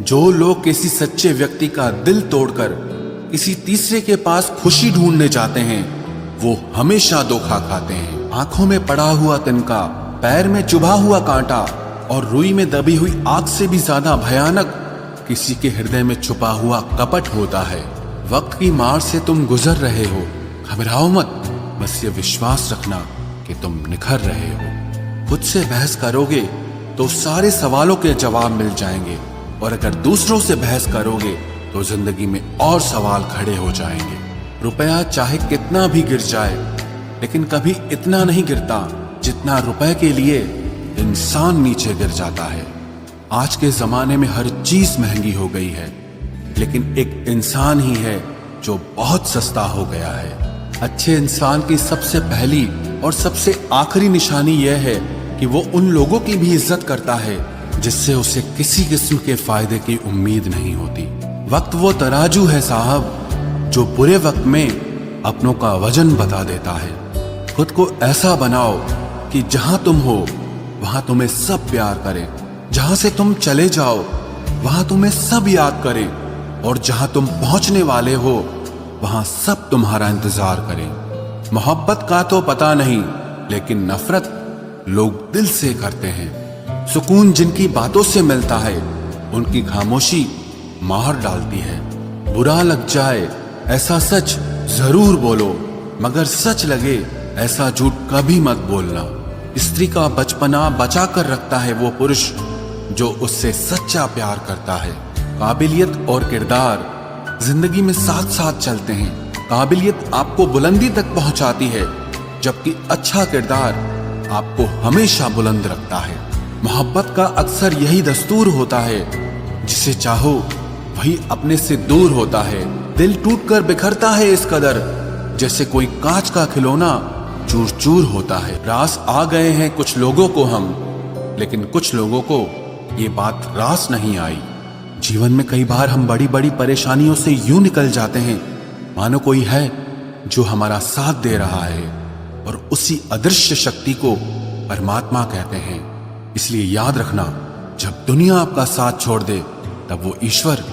जो लोग किसी सच्चे व्यक्ति का दिल तोड़कर किसी तीसरे के पास खुशी ढूंढने जाते हैं, वो हमेशा धोखा खाते हैं। आंखों में पड़ा हुआ तिनका, पैर में चुभा हुआ कांटा और रुई में दबी हुई आग से भी ज्यादा भयानक किसी के हृदय में छुपा हुआ कपट होता है। वक्त की मार से तुम गुजर रहे हो, घबराओ मत, बस ये विश्वास रखना कि तुम निखर रहे हो। खुद से बहस करोगे तो सारे सवालों के जवाब मिल जाएंगे, और अगर दूसरों से बहस करोगे तो जिंदगी में और सवाल खड़े हो जाएंगे। रुपया चाहे कितना भी गिर जाए, लेकिन कभी इतना नहीं गिरता जितना रुपए के लिए इंसान नीचे गिर जाता है। आज के जमाने में हर चीज महंगी हो गई है, लेकिन एक इंसान ही है जो बहुत सस्ता हो गया है। अच्छे इंसान की सबसे पहली और सबसे आखिरी निशानी यह है कि वो उन लोगों की भी इज्जत करता है जिससे उसे किसी किस्म के फायदे की उम्मीद नहीं होती। वक्त वो तराजू है साहब, जो बुरे वक्त में अपनों का वजन बता देता है। खुद को ऐसा बनाओ कि जहां तुम हो वहां तुम्हें सब प्यार करें, जहां से तुम चले जाओ वहां तुम्हें सब याद करें, और जहां तुम पहुंचने वाले हो वहां सब तुम्हारा इंतजार करें। मोहब्बत का तो पता नहीं, लेकिन नफरत लोग दिल से करते हैं। सुकून जिनकी बातों से मिलता है, उनकी खामोशी मार डालती है। बुरा लग जाए ऐसा सच जरूर बोलो, मगर सच लगे ऐसा झूठ कभी मत बोलना। स्त्री का बचपना बचा कर रखता है वो पुरुष जो उससे सच्चा प्यार करता है। काबिलियत और किरदार जिंदगी में साथ साथ चलते हैं। काबिलियत आपको बुलंदी तक पहुंचाती है, जबकि अच्छा किरदार आपको हमेशा बुलंद रखता है। मोहब्बत का अक्सर यही दस्तूर होता है, जिसे चाहो वही अपने से दूर होता है। दिल टूटकर बिखरता है इस कदर, जैसे कोई कांच का खिलौना चूर चूर होता है। रास आ गए हैं कुछ लोगों को हम, लेकिन कुछ लोगों को ये बात रास नहीं आई। जीवन में कई बार हम बड़ी बड़ी परेशानियों से यूं निकल जाते हैं मानो कोई है जो हमारा साथ दे रहा है, और उसी अदृश्य शक्ति को परमात्मा कहते हैं। इसलिए याद रखना, जब दुनिया आपका साथ छोड़ दे तब वो ईश्वर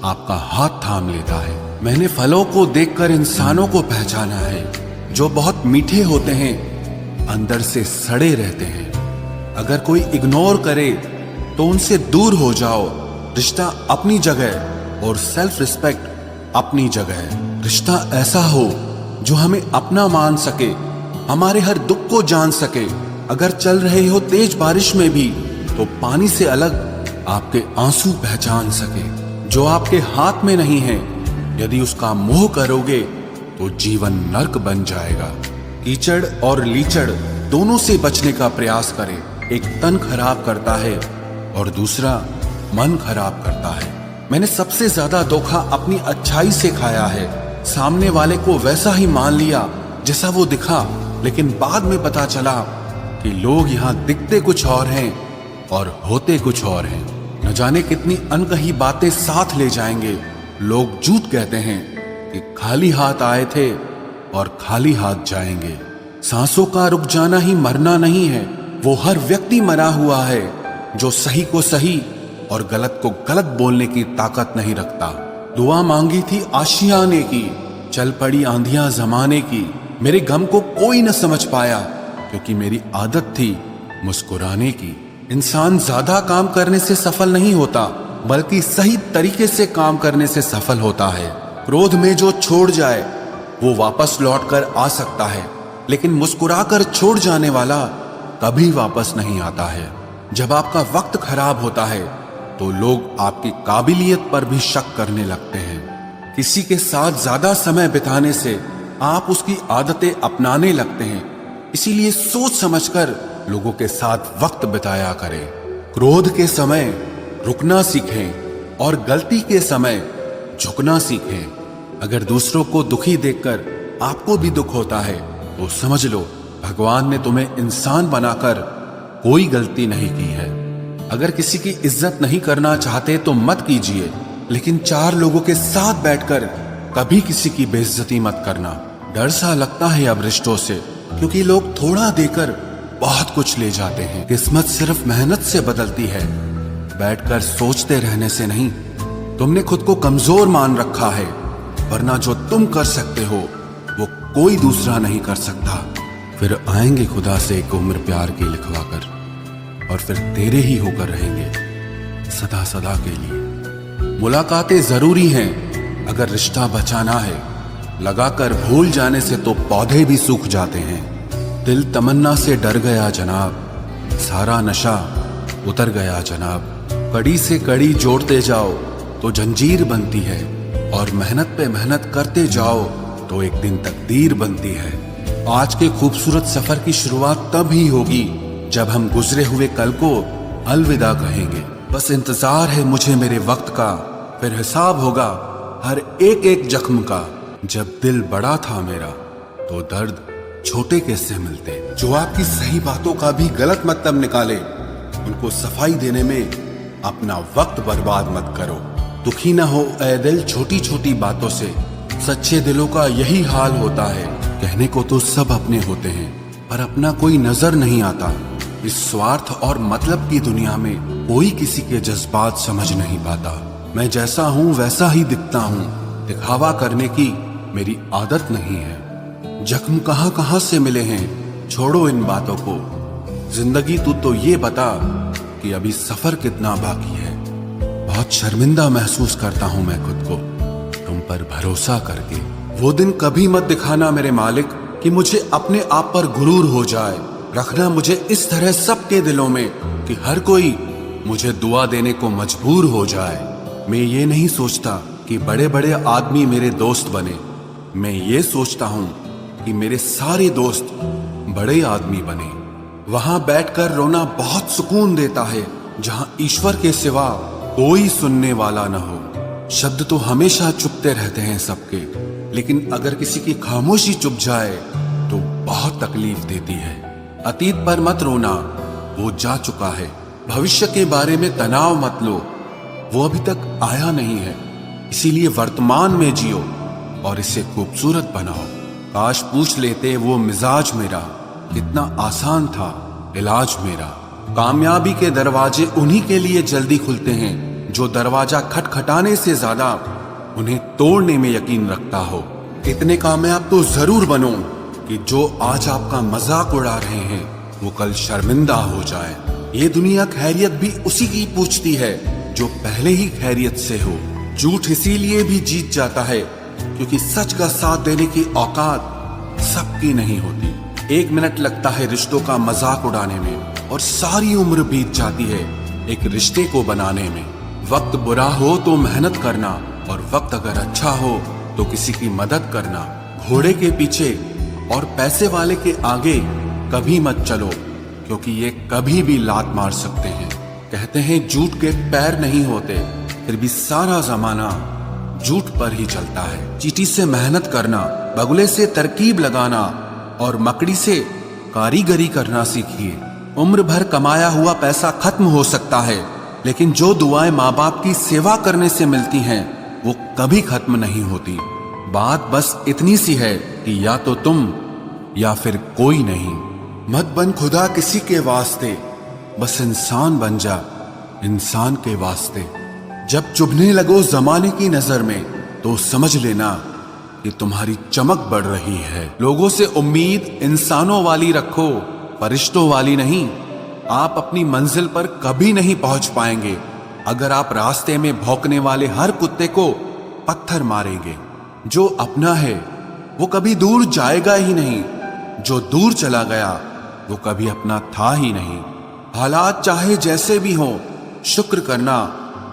आपका हाथ थाम लेता है। मैंने फलों को देखकर इंसानों को पहचाना है, जो बहुत मीठे होते हैं अंदर से सड़े रहते हैं। अगर कोई इग्नोर करे तो उनसे दूर हो जाओ। रिश्ता अपनी जगह और सेल्फ रिस्पेक्ट अपनी जगह। रिश्ता ऐसा हो जो हमें अपना मान सके, हमारे हर दुख को जान सके। अगर चल रहे हो तेज बारिश में भी तो पानी से अलग आपके आंसू पहचान सके। जो आपके हाथ में नहीं है, यदि उसका मोह करोगे तो जीवन नर्क बन जाएगा। कीचड़ और लीचड़ दोनों से बचने का प्रयास करें। एक तन खराब करता है और दूसरा मन खराब करता है। मैंने सबसे ज्यादा धोखा अपनी अच्छाई से खाया है। सामने वाले को वैसा ही मान लिया जैसा वो दिखा, लेकिन बाद में पता चला कि लोग यहाँ दिखते कुछ और हैं और होते कुछ और हैं। न जाने कितनी अनकही बातें साथ ले जाएंगे। लोग झूठ कहते हैं कि खाली हाथ आए थे और खाली हाथ जाएंगे। सांसों का रुक जाना ही मरना नहीं है, वो हर व्यक्ति मरा हुआ है जो सही को सही और गलत को गलत बोलने की ताकत नहीं रखता। दुआ मांगी थी आशियाने की, चल पड़ी आंधियां जमाने की। मेरे गम को कोई न समझ पाया, क्योंकि मेरी आदत थी मुस्कुराने की। इंसान ज्यादा काम करने से सफल नहीं होता, बल्कि सही तरीके से काम करने से सफल होता है। क्रोध में जो छोड़ जाए वो वापस लौट कर आ सकता है, लेकिन मुस्कुराकर छोड़ जाने वाला कभी वापस नहीं आता है। जब आपका वक्त खराब होता है तो लोग आपकी काबिलियत पर भी शक करने लगते हैं। किसी के साथ ज्यादा समय बिताने से आप उसकी आदतें अपनाने लगते हैं। इसीलिए सोच समझकर लोगों के साथ वक्त बिताया करें। क्रोध के समय रुकना सीखें और गलती के समय झुकना सीखें। अगर दूसरों को दुखी देखकर आपको भी दुख होता है तो समझ लो भगवान ने तुम्हें इंसान बनाकर कोई गलती नहीं की है। अगर किसी की इज्जत नहीं करना चाहते तो मत कीजिए, लेकिन चार लोगों के साथ बैठकर कभी किसी की बेइज्जती मत करना। डर सा लगता है अब रिश्तों से, क्योंकि लोग थोड़ा देकर बहुत कुछ ले जाते हैं। किस्मत सिर्फ मेहनत से बदलती है, बैठकर सोचते रहने से नहीं। तुमने खुद को कमजोर मान रखा है, वरना जो तुम कर सकते हो वो कोई दूसरा नहीं कर सकता। फिर आएंगे खुदा से एक उम्र प्यार की लिखवा कर, और फिर तेरे ही होकर रहेंगे सदा सदा के लिए। मुलाकातें जरूरी हैं अगर रिश्ता बचाना है, लगाकर भूल जाने से तो पौधे भी सूख जाते हैं। दिल तमन्ना से डर गया जनाब, सारा नशा उतर गया जनाब। कड़ी से कड़ी जोड़ते जाओ तो जंजीर बनती है, और मेहनत पे मेहनत करते जाओ तो एक दिन तकदीर बनती है। आज के खूबसूरत सफर की शुरुआत तब ही होगी जब हम गुजरे हुए कल को अलविदा कहेंगे। बस इंतजार है मुझे मेरे वक्त का, फिर हिसाब होगा हर एक एक जख्म का। जब दिल बड़ा था मेरा तो दर्द छोटे कैसे मिलते। जो आपकी सही बातों का भी गलत मतलब निकाले, उनको सफाई देने में अपना वक्त बर्बाद मत करो। दुखी ना हो ऐ दिल छोटी छोटी बातों से, सच्चे दिलों का यही हाल होता है। कहने को तो सब अपने होते हैं, पर अपना कोई नजर नहीं आता। इस स्वार्थ और मतलब की दुनिया में कोई किसी के जज्बात समझ नहीं पाता। मैं जैसा हूँ वैसा ही दिखता हूँ, दिखावा करने की मेरी आदत नहीं है। जख्म कहाँ कहाँ से मिले हैं, छोड़ो इन बातों को। जिंदगी तू तो ये बता कि अभी सफर कितना बाकी है। बहुत शर्मिंदा महसूस करता हूँ मैं खुद को तुम पर भरोसा करके। वो दिन कभी मत दिखाना मेरे मालिक कि मुझे अपने आप पर गुरूर हो जाए। रखना मुझे इस तरह सबके दिलों में कि हर कोई मुझे दुआ देने को मजबूर हो जाए। मैं ये नहीं सोचता कि बड़े बड़े आदमी मेरे दोस्त बने, मैं ये सोचता हूँ कि मेरे सारे दोस्त बड़े आदमी बने। वहां बैठकर रोना बहुत सुकून देता है जहां ईश्वर के सिवा कोई सुनने वाला न हो। शब्द तो हमेशा चुपते रहते हैं सबके, लेकिन अगर किसी की खामोशी चुप जाए तो बहुत तकलीफ देती है। अतीत पर मत रोना, वो जा चुका है। भविष्य के बारे में तनाव मत लो, वो अभी तक आया नहीं है। इसीलिए वर्तमान में जियो और इसे खूबसूरत बनाओ। काश पूछ लेते वो मिजाज मेरा कितना आसान था इलाज मेरा। कामयाबी के दरवाजे उन्हीं के लिए जल्दी खुलते हैं जो दरवाजा खटखटाने से ज्यादा उन्हें तोड़ने में यकीन रखता हो। इतने कामयाब तो जरूर बनो कि जो आज आपका मजाक उड़ा रहे हैं वो कल शर्मिंदा हो जाए। ये दुनिया खैरियत भी उसी की पूछती है जो पहले ही खैरियत से हो। झूठ इसीलिए भी जीत जाता है क्योंकि सच का साथ देने की औकात सबकी नहीं होती। 1 मिनट लगता है रिश्तों का मजाक उड़ाने में और सारी उम्र बीत जाती है एक रिश्ते को बनाने में। वक्त बुरा हो तो मेहनत करना, और वक्त अगर अच्छा हो तो किसी की मदद करना। घोड़े के पीछे और पैसे वाले के आगे कभी मत चलो, क्योंकि ये कभी भी लात मार सकते हैं। कहते हैं झूठ के पैर नहीं होते, फिर भी सारा जमाना झूठ पर ही चलता है। चींटी से मेहनत करना, बगुले से तरकीब लगाना और मकड़ी से कारीगरी करना सीखिए। उम्र भर कमाया हुआ पैसा खत्म हो सकता है, लेकिन जो दुआएं माँ बाप की सेवा करने से मिलती हैं वो कभी खत्म नहीं होती। बात बस इतनी सी है कि या तो तुम या फिर कोई नहीं। मत बन खुदा किसी के वास्ते, बस इंसान बन जा इंसान के वास्ते। जब चुभने लगो जमाने की नजर में तो समझ लेना कि तुम्हारी चमक बढ़ रही है। लोगों से उम्मीद इंसानों वाली रखो, फरिश्तों वाली नहीं। आप अपनी मंजिल पर कभी नहीं पहुंच पाएंगे अगर आप रास्ते में भौंकने वाले हर कुत्ते को पत्थर मारेंगे। जो अपना है वो कभी दूर जाएगा ही नहीं, जो दूर चला गया वो कभी अपना था ही नहीं। हालात चाहे जैसे भी हो, शुक्र करना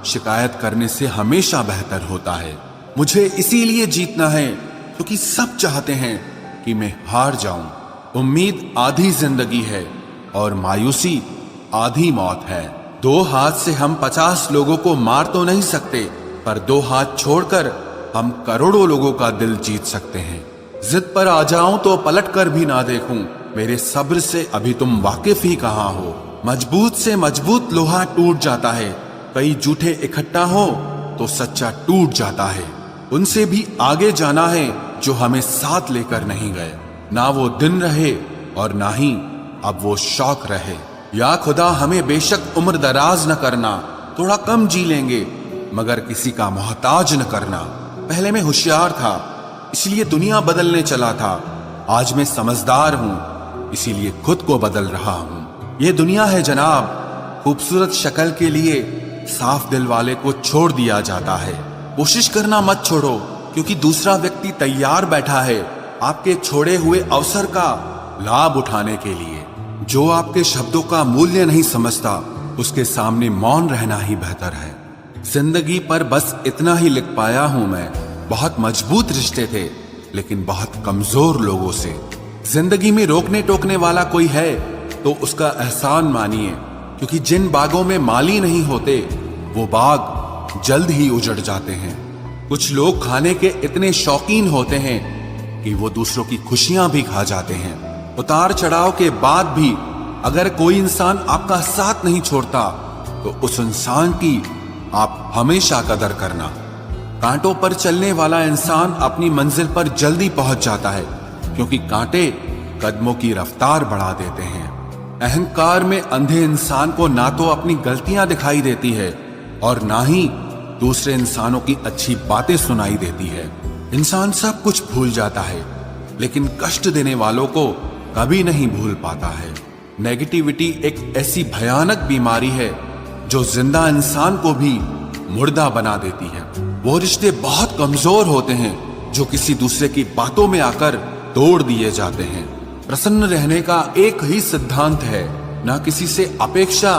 शिकायत करने से हमेशा बेहतर होता है। मुझे इसीलिए जीतना है क्योंकि सब चाहते हैं कि मैं हार जाऊं। उम्मीद आधी जिंदगी है और मायूसी आधी मौत है। 2 हाथ से हम 50 लोगों को मार तो नहीं सकते, पर 2 हाथ छोड़कर हम करोड़ों लोगों का दिल जीत सकते हैं। जिद पर आ जाऊं तो पलट कर भी ना देखूं, मेरे सब्र से अभी तुम वाकिफ ही कहाँ हो। मजबूत से मजबूत लोहा टूट जाता है, कई झूठे इकट्ठा हो तो सच्चा टूट जाता है। उनसे भी आगे जाना है जो हमें साथ लेकर नहीं गए। ना वो दिन रहे और ना ही अब वो शौक रहे। या खुदा हमें बेशक उम्र दराज न करना, थोड़ा कम जी लेंगे, मगर किसी का मोहताज न करना। पहले मैं होशियार था, इसलिए दुनिया बदलने चला था। आज मैं समझदार हूं, इसीलिए खुद को बदल रहा हूं। ये दुनिया है जनाब, खूबसूरत शक्ल के लिए साफ दिल वाले को छोड़ दिया जाता है। कोशिश करना मत छोड़ो, क्योंकि दूसरा व्यक्ति तैयार बैठा है आपके छोड़े हुए अवसर का लाभ उठाने के लिए। जो आपके शब्दों का मूल्य नहीं समझता, उसके सामने मौन रहना ही बेहतर है। जिंदगी पर बस इतना ही लिख पाया हूं मैं, बहुत मजबूत रिश्ते थे लेकिन बहुत कमजोर लोगों से। जिंदगी में रोकने टोकने वाला कोई है तो उसका एहसान मानिए, क्योंकि जिन बागों में माली नहीं होते वो बाग जल्द ही उजड़ जाते हैं। कुछ लोग खाने के इतने शौकीन होते हैं कि वो दूसरों की खुशियां भी खा जाते हैं। उतार चढ़ाव के बाद भी अगर कोई इंसान आपका साथ नहीं छोड़ता तो उस इंसान की आप हमेशा कदर करना। कांटों पर चलने वाला इंसान अपनी मंजिल पर जल्दी पहुंच जाता है, क्योंकि कांटे कदमों की रफ्तार बढ़ा देते हैं। अहंकार में अंधे इंसान को ना तो अपनी गलतियां दिखाई देती है और ना ही दूसरे इंसानों की अच्छी बातें सुनाई देती है। इंसान सब कुछ भूल जाता है, लेकिन कष्ट देने वालों को कभी नहीं भूल पाता है। नेगेटिविटी एक ऐसी भयानक बीमारी है जो जिंदा इंसान को भी मुर्दा बना देती है। वो रिश्ते बहुत कमजोर होते हैं जो किसी दूसरे की बातों में आकर तोड़ दिए जाते हैं। प्रसन्न रहने का एक ही सिद्धांत है, ना किसी से अपेक्षा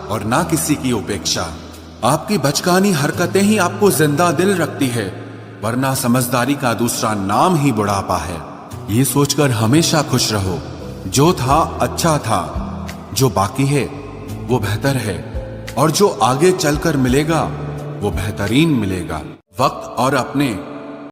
और ना किसी की उपेक्षा। आपकी बचकानी हरकतें ही आपको जिंदा दिल रखती है, वरना समझदारी का दूसरा नाम ही बुढ़ापा है। ये सोचकर हमेशा खुश रहो, जो था अच्छा था, जो बाकी है वो बेहतर है, और जो आगे चलकर मिलेगा वो बेहतरीन मिलेगा। वक्त और अपने